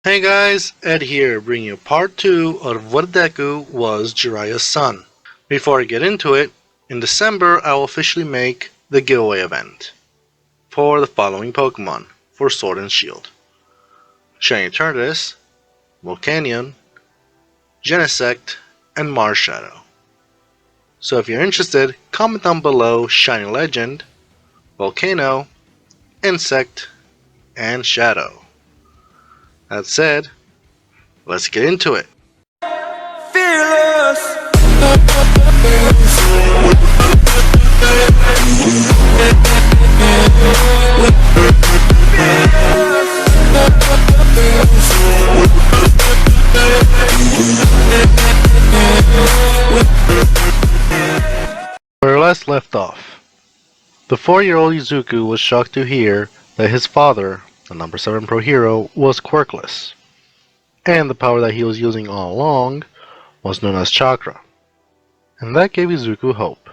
Hey guys, Ed here, bringing you part 2 of what Deku was Jiraiya's son. Before I get into it, in December I will officially make the giveaway event for the following Pokemon for Sword and Shield: Shiny Eternatus, Volcanion, Genesect, and Marshadow. So if you're interested, comment down below Shiny Legend, Volcano, Insect, and Shadow. That said, let's get into it. Fearless. Where last left off, the 4-year-old Izuku was shocked to hear that his father, the number 7 pro hero, was quirkless, and the power that he was using all along was known as chakra. And that gave Izuku hope,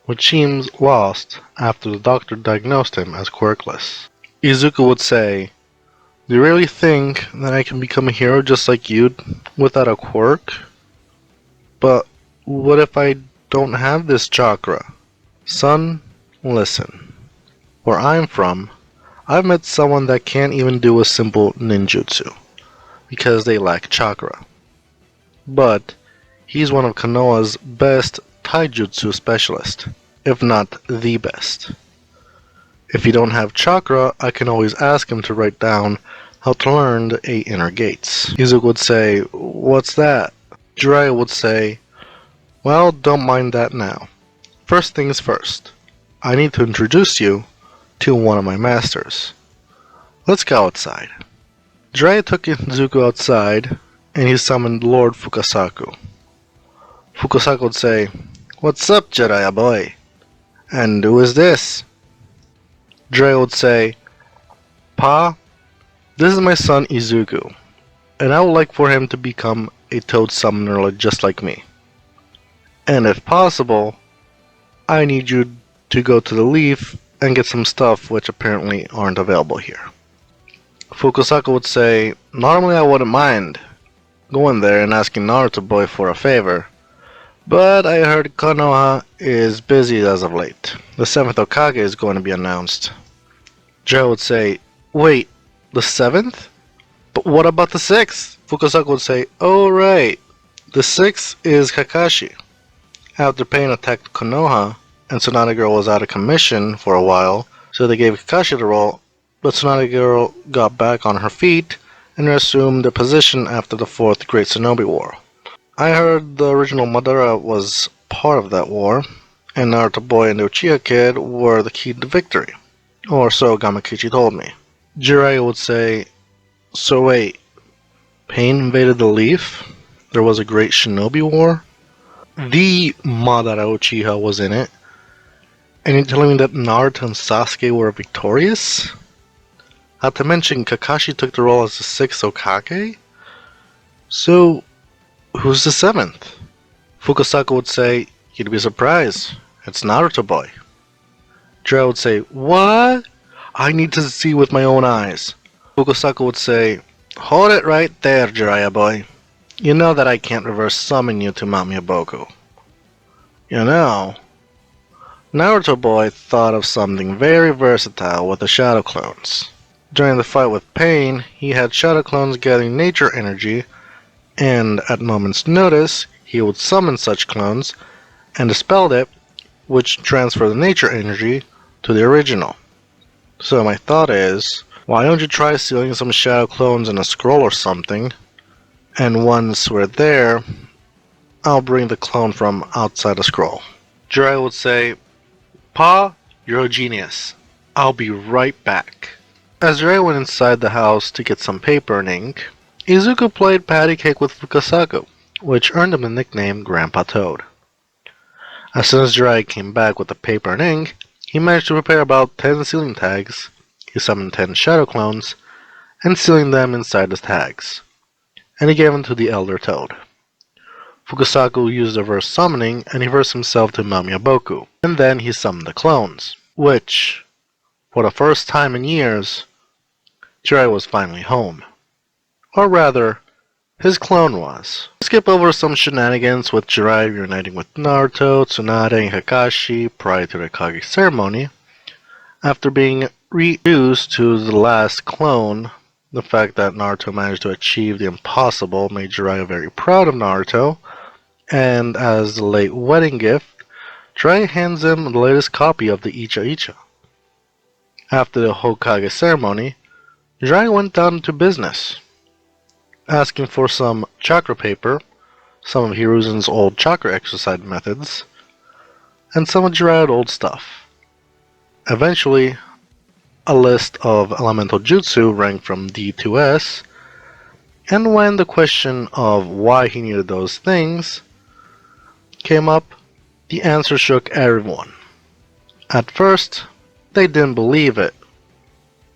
which seems lost after the doctor diagnosed him as quirkless. Izuku would say, "Do you really think that I can become a hero just like you without a quirk? But what if I don't have this chakra?" Son, listen. Where I'm from, I've met someone that can't even do a simple ninjutsu because they lack chakra. But he's one of Konoha's best taijutsu specialists, if not the best. If you don't have chakra, I can always ask him to write down how to learn the 8 inner gates. Izuku would say, "What's that?" Jiraiya would say, "Well, don't mind that now. First things first, I need to introduce you to one of my masters. Let's go outside." Jiraiya took Izuku outside, and he summoned Lord Fukasaku. Fukasaku would say, "What's up, Jiraiya boy? And who is this?" Jiraiya would say, "Pa, this is my son Izuku, and I would like for him to become a toad summoner just like me. And if possible, I need you to go to the Leaf and get some stuff which apparently aren't available here." Fukasaku would say, "Normally I wouldn't mind going there and asking Naruto boy for a favor, but I heard Konoha is busy as of late. The 7th Hokage is going to be announced." Joe would say, "Wait, the 7th? But what about the 6th? Fukasaku would say, "Oh right, the 6th is Kakashi. After Pain attacked Konoha, and Tsunade Girl was out of commission for a while, so they gave Kakashi the role, but Tsunade Girl got back on her feet and resumed the position after the 4th Great Shinobi War. I heard the original Madara was part of that war, and Naruto Boy and the Uchiha Kid were the key to victory. Or so Gamakichi told me." Jiraiya would say, "So wait, Pain invaded the Leaf? There was a Great Shinobi War? The Madara Uchiha was in it? And you're telling me that Naruto and Sasuke were victorious? Not to mention Kakashi took the role as the 6th Hokage? So, who's the 7th? Fukasaku would say, "You'd be surprised. It's Naruto boy." Jiraiya would say, "What? I need to see with my own eyes." Fukasaku would say, "Hold it right there, Jiraiya boy. You know that I can't reverse summon you to Mount Myoboku. You know, Naruto boy thought of something very versatile with the shadow clones. During the fight with Pain, he had shadow clones gathering nature energy, and at moment's notice, he would summon such clones and dispel it, which transferred the nature energy to the original. So my thought is, why don't you try sealing some shadow clones in a scroll or something, and once we're there, I'll bring the clone from outside the scroll." Jiraiya would say, "Pa, you're a genius. I'll be right back." As Jiraiya went inside the house to get some paper and ink, Izuku played patty cake with Fukasaku, which earned him the nickname Grandpa Toad. As soon as Jiraiya came back with the paper and ink, he managed to prepare about 10 sealing tags. He summoned 10 shadow clones, and sealing them inside the tags, and he gave them to the Elder Toad. Fukasaku used reverse summoning, and he reversed himself to Mount Myoboku, and then he summoned the clones, which, for the first time in years, Jiraiya was finally home. or rather, his clone was. Skip over some shenanigans with Jiraiya reuniting with Naruto, Tsunade, and Kakashi prior to the Kage ceremony. After being reduced to the last clone, the fact that Naruto managed to achieve the impossible made Jiraiya very proud of Naruto, and as the late wedding gift, Jiraiya hands him the latest copy of the Icha. After the Hokage ceremony, Jiraiya went down to business, asking for some chakra paper, some of Hiruzen's old chakra exercise methods, and some of Jiraiya's old stuff. Eventually, a list of elemental jutsu ranked from D to S, and when the question of why he needed those things came up, the answer shook everyone. At first, they didn't believe it,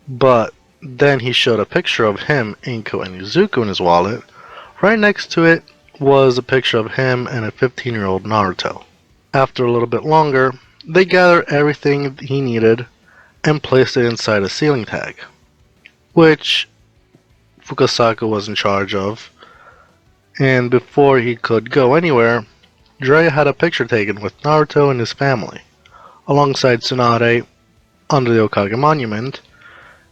but then he showed a picture of him, Inko, and Izuku in his wallet. Right next to it was a picture of him and a 15-year-old Naruto. After a little bit longer, they gathered everything he needed and placed it inside a sealing tag, which Fukasaka was in charge of, and before he could go anywhere, Jiraiya had a picture taken with Naruto and his family, alongside Tsunade under the Hokage monument,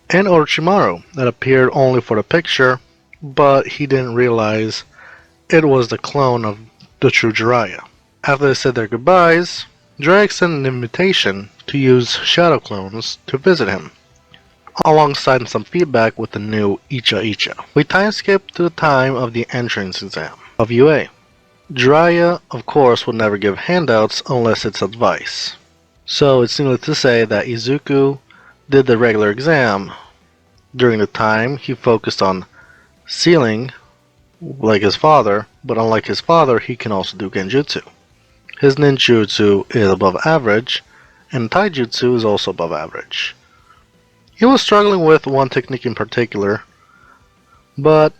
and Orochimaru that appeared only for the picture, but he didn't realize it was the clone of the true Jiraiya. After they said their goodbyes, Jiraiya extended an invitation to use shadow clones to visit him, alongside some feedback with the new Icha. We time skip to the time of the entrance exam of UA. Jiraiya, of course, would never give handouts unless it's advice. So it's needless to say that Izuku did the regular exam. During the time, he focused on sealing, like his father, but unlike his father, he can also do genjutsu. His ninjutsu is above average, and taijutsu is also above average. He was struggling with one technique in particular, but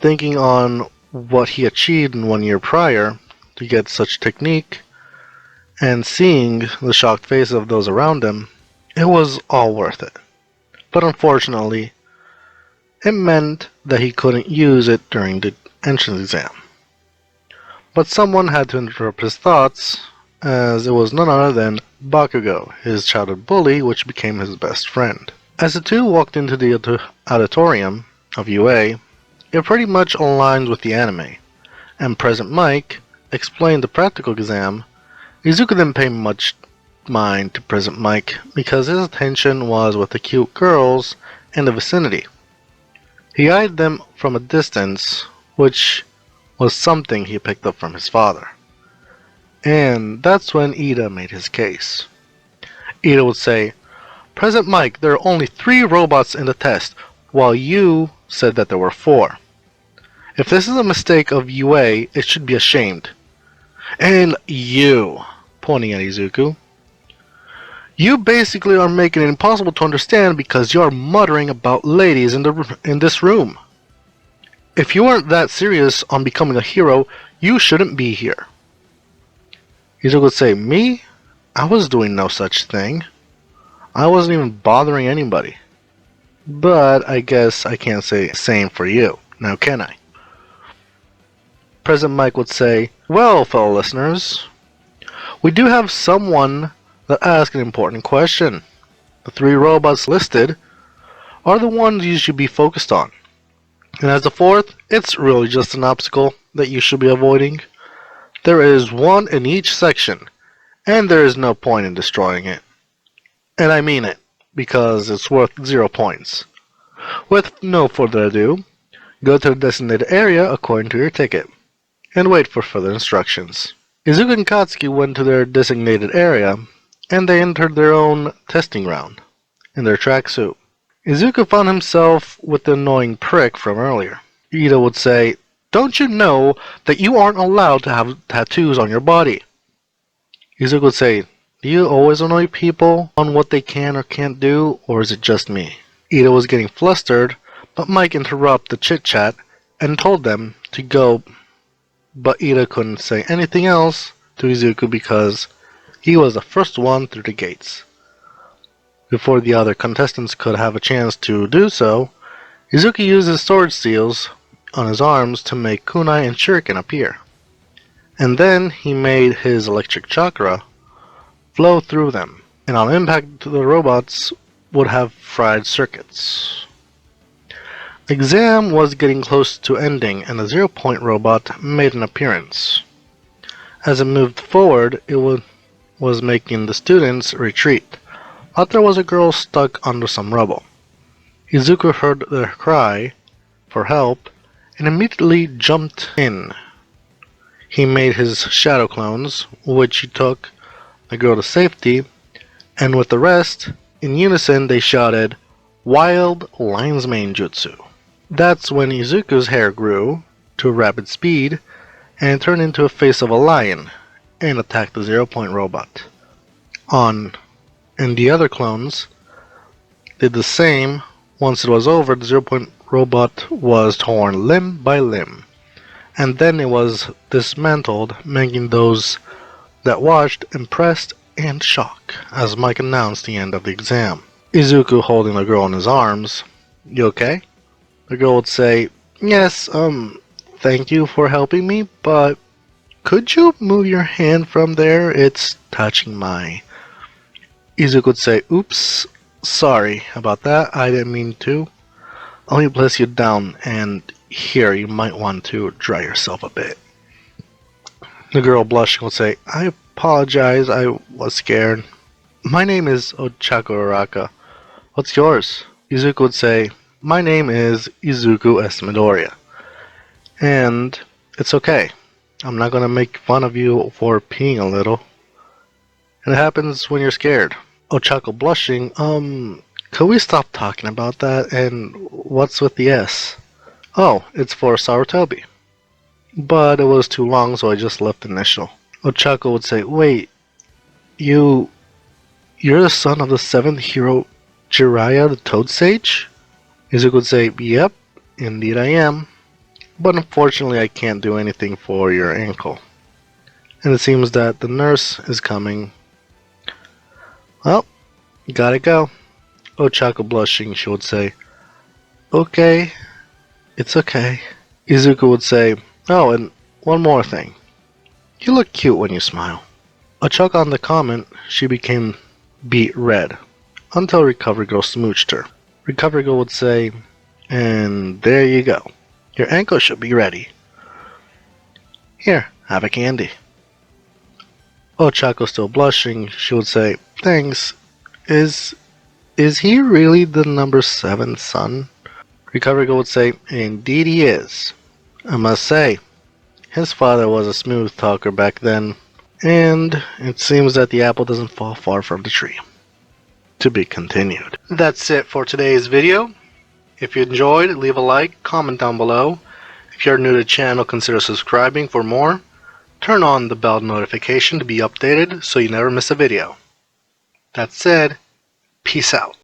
thinking on what he achieved in 1 year prior to get such technique, and seeing the shocked faces of those around him, it was all worth it. But unfortunately, it meant that he couldn't use it during the entrance exam. But someone had to interrupt his thoughts, as it was none other than Bakugo, his childhood bully, which became his best friend. As the two walked into the auditorium of UA, it pretty much aligns with the anime, and President Mike explained the practical exam. Izuku didn't pay much mind to President Mike because his attention was with the cute girls in the vicinity. He eyed them from a distance, which was something he picked up from his father. And that's when Ida made his case. Ida would say, "President Mike, there are only 3 robots in the test, while you said that there were 4. If this is a mistake of UA, it should be ashamed. And you," pointing at Izuku, "you basically are making it impossible to understand because you are muttering about ladies in this room. If you aren't that serious on becoming a hero, you shouldn't be here." Izuku would say, "Me? I was doing no such thing. I wasn't even bothering anybody. But I guess I can't say the same for you, now can I?" President Mike would say, "Well, fellow listeners, we do have someone that asked an important question. The 3 robots listed are the ones you should be focused on. And as the 4th, it's really just an obstacle that you should be avoiding. There is 1 in each section, and there is no point in destroying it. And I mean it, because it's worth 0 points. With no further ado, go to the designated area according to your ticket, and wait for further instructions." Izuku and Katsuki went to their designated area, and they entered their own testing round, in their tracksuit. Izuku found himself with the annoying prick from earlier. Ida would say, "Don't you know that you aren't allowed to have tattoos on your body?" Izuku would say, "Do you always annoy people on what they can or can't do, or is it just me?" Ida was getting flustered, but Mike interrupted the chit-chat and told them to go, but Ida couldn't say anything else to Izuku because he was the first one through the gates. Before the other contestants could have a chance to do so, Izuku used his sword seals, on his arms to make kunai and shuriken appear. And then he made his electric chakra flow through them, and on impact the robots would have fried circuits. The exam was getting close to ending and the 0-point robot made an appearance. As it moved forward, it was making the students retreat, but there was a girl stuck under some rubble. Izuku heard the cry for help and immediately jumped in. He made his shadow clones, which he took the girl to safety, and with the rest, in unison they shouted, "Wild Lion's Mane Jutsu." That's when Izuku's hair grew to a rapid speed and turned into a face of a lion and attacked the 0-point robot. And the other clones did the same. Once it was over, the 0-point robot was torn limb by limb, and then it was dismantled, making those that watched impressed and shocked as Mike announced the end of the exam. Izuku holding the girl in his arms. "You okay?" The girl would say, "Yes, thank you for helping me, but could you move your hand from there? It's touching my..." Izuku would say, "Oops, sorry about that, I didn't mean to. Let me place you down, and here, you might want to dry yourself a bit." The girl blushing would say, "I apologize, I was scared. My name is Ochako Araka. What's yours?" Izuku would say, "My name is Izuku S. Midoriya. And it's okay. I'm not gonna make fun of you for peeing a little. It happens when you're scared." Ochako blushing, could we stop talking about that? And what's with the S? "Oh, it's for Sarutobi." But it was too long, so I just left the initial. Ochako would say, "Wait, you're the son of the 7th hero Jiraiya the Toad Sage?" Izuku would say, "Yep, indeed I am. But unfortunately I can't do anything for your ankle. And it seems that the nurse is coming. Well, gotta go." Ochako blushing, she would say, "Okay, it's okay." Izuku would say, "Oh, and one more thing. You look cute when you smile." Ochako on the comment, she became beet red, until Recovery Girl smooched her. Recovery Girl would say, "And there you go. Your ankle should be ready. Here, have a candy." Ochako still blushing, she would say, "Thanks. Is he really the number 7 son?" Recovery Girl would say, "Indeed he is. I must say, his father was a smooth talker back then, and it seems that the apple doesn't fall far from the tree." To be continued. That's it for today's video. If you enjoyed, leave a like, comment down below. If you're new to the channel, consider subscribing for more. Turn on the bell notification to be updated so you never miss a video. That said, peace out.